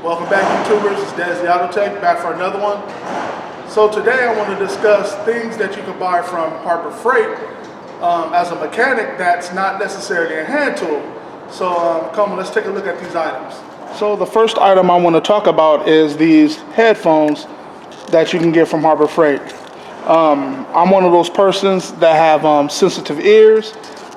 Welcome back, YouTubers. It's Des the Auto Tech, back for another one. So today I want to discuss things that you can buy from Harbor Freight as a mechanic that's not necessarily a hand tool. So come on, let's take a look at these items. So the first item I want to talk about is these headphones that you can get from Harbor Freight. I'm one of those persons that have sensitive ears,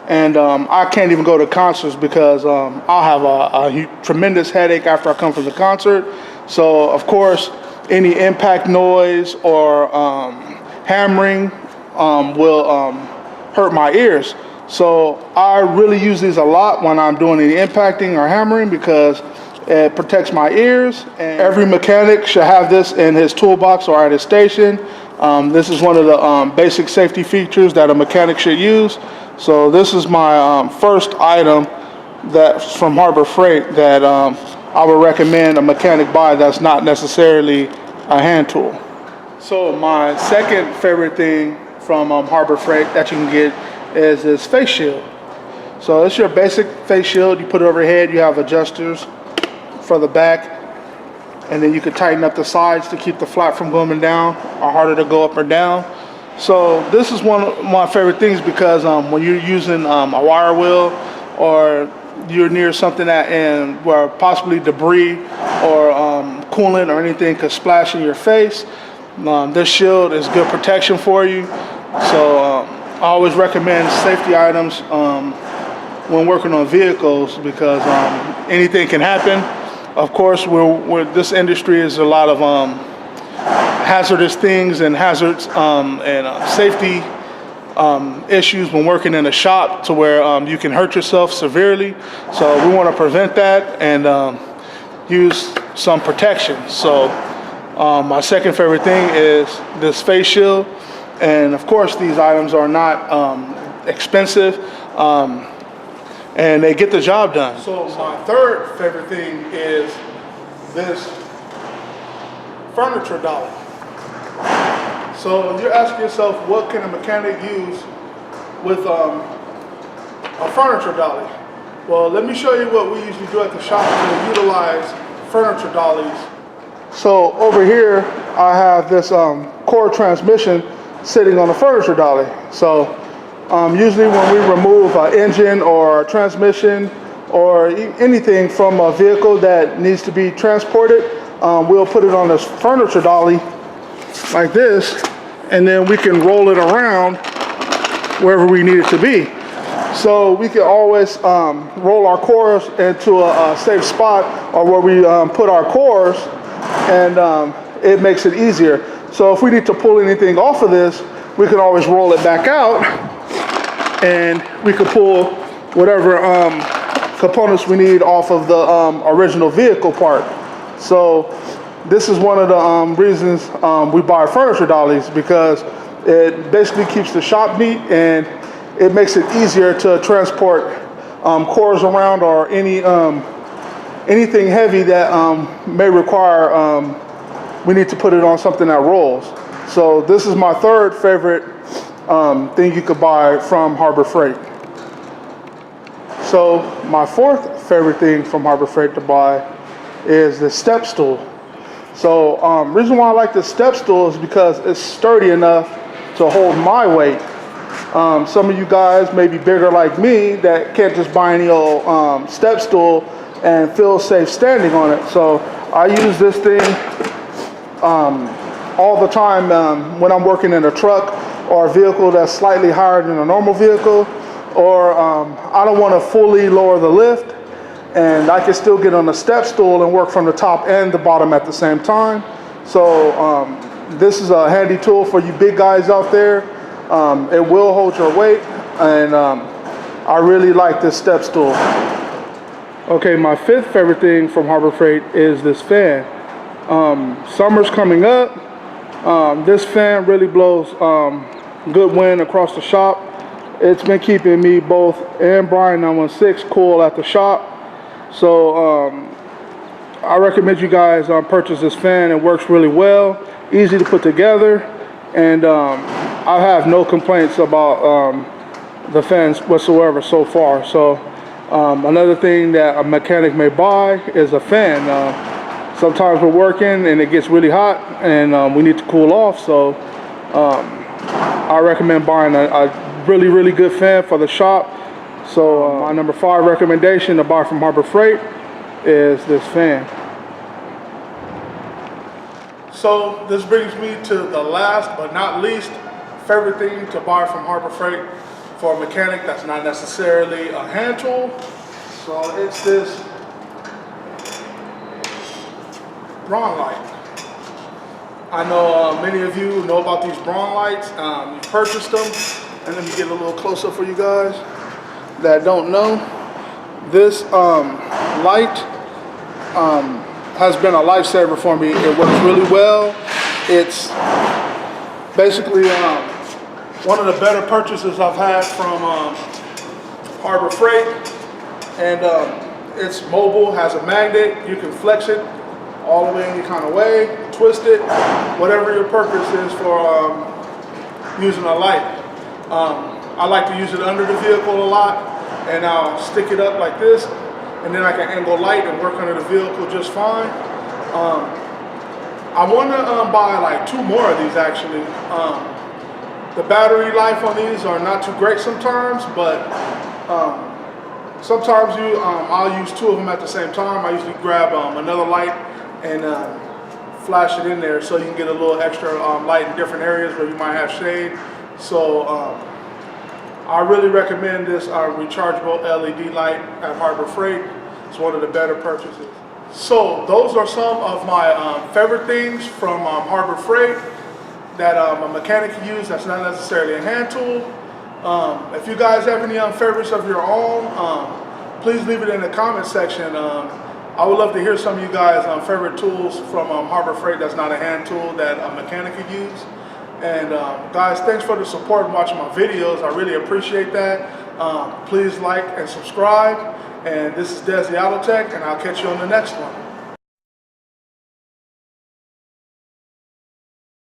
and I can't even go to concerts because I'll have a tremendous headache after I come from the concert. So of course, any impact noise or hammering will hurt my ears. So I really use these a lot when I'm doing any impacting or hammering because it protects my ears. And every mechanic should have this in his toolbox or at his station. This is one of the basic safety features that a mechanic should use. So this is my first item that's from Harbor Freight that I would recommend a mechanic buy that's not necessarily a hand tool. So my second favorite thing from Harbor Freight that you can get is this face shield. So it's your basic face shield. You put it over your head. You have adjusters for the back, and then you can tighten up the sides to keep the flap from going down or harder to go up or down. So this is one of my favorite things because when you're using a wire wheel or you're near something where possibly debris or coolant or anything could splash in your face, this shield is good protection for you. So I always recommend safety items when working on vehicles because anything can happen. Of course, this industry is a lot of hazardous things and hazards and safety issues when working in a shop to where you can hurt yourself severely. So we want to prevent that and use some protection. So my second favorite thing is this face shield. And of course, these items are not expensive and they get the job done. So my third favorite thing is this furniture dolly. So you're asking yourself, what can a mechanic use with a furniture dolly? Well, let me show you what we usually do at the shop to utilize furniture dollies. So over here, I have this core transmission sitting on a furniture dolly. So usually when we remove an engine or a transmission or anything from a vehicle that needs to be transported, we'll put it on this furniture dolly like this, and then we can roll it around wherever we need it to be. So we can always roll our cores into a safe spot or where we put our cores, and it makes it easier. So if we need to pull anything off of this, we can always roll it back out, and we can pull whatever components we need off of the original vehicle part. So this is one of the reasons we buy furniture dollies, because it basically keeps the shop neat and it makes it easier to transport cores around or anything heavy that may require we need to put it on something that rolls. So this is my third favorite thing you could buy from Harbor Freight. So my fourth favorite thing from Harbor Freight to buy is the step stool. So reason why I like the step stool is because it's sturdy enough to hold my weight. Some of you guys may be bigger like me that can't just buy any old step stool and feel safe standing on it. So I use this thing all the time when I'm working in a truck or a vehicle that's slightly higher than a normal vehicle, or I don't want to fully lower the lift, and I can still get on the step stool and work from the top and the bottom at the same time. So this is a handy tool for you big guys out there. It will hold your weight, and I really like this step stool. Okay, my fifth favorite thing from Harbor Freight is this fan. Summer's coming up. This fan really blows good wind across the shop. It's been keeping me both and Brian 916 cool at the shop. So I recommend you guys purchase this fan. It works really well, easy to put together, and I have no complaints about the fans whatsoever so far. So another thing that a mechanic may buy is a fan. sometimes we're working and it gets really hot and we need to cool off. So I recommend buying a really good fan for the shop. So my number 5 recommendation to buy from Harbor Freight is this fan. So this brings me to the last but not least favorite thing to buy from Harbor Freight for a mechanic that's not necessarily a hand tool. So it's this Braun light. I know many of you know about these Braun lights. You purchased them, and let me get a little closer for you guys that don't know. This light has been a lifesaver for me. It works really well. It's basically one of the better purchases I've had from Harbor Freight, and it's mobile, has a magnet. You can flex it all the way any kind of way, twist it, whatever your purpose is for using a light. I like to use it under the vehicle a lot, and I'll stick it up like this, and then I can angle light and work under the vehicle just fine. I want to buy like 2 more of these actually. The battery life on these are not too great sometimes, but sometimes I'll use 2 of them at the same time. I usually grab another light and flash it in there so you can get a little extra light in different areas where you might have shade. So I really recommend this rechargeable LED light at Harbor Freight. It's one of the better purchases. So those are some of my favorite things from Harbor Freight that a mechanic can use that's not necessarily a hand tool. If you guys have any favorites of your own, please leave it in the comment section. I would love to hear some of you guys' favorite tools from Harbor Freight that's not a hand tool that a mechanic could use. And guys, thanks for the support and watching my videos. I really appreciate that. Please like and subscribe. And this is Des the Auto Tech, and I'll catch you on the next one.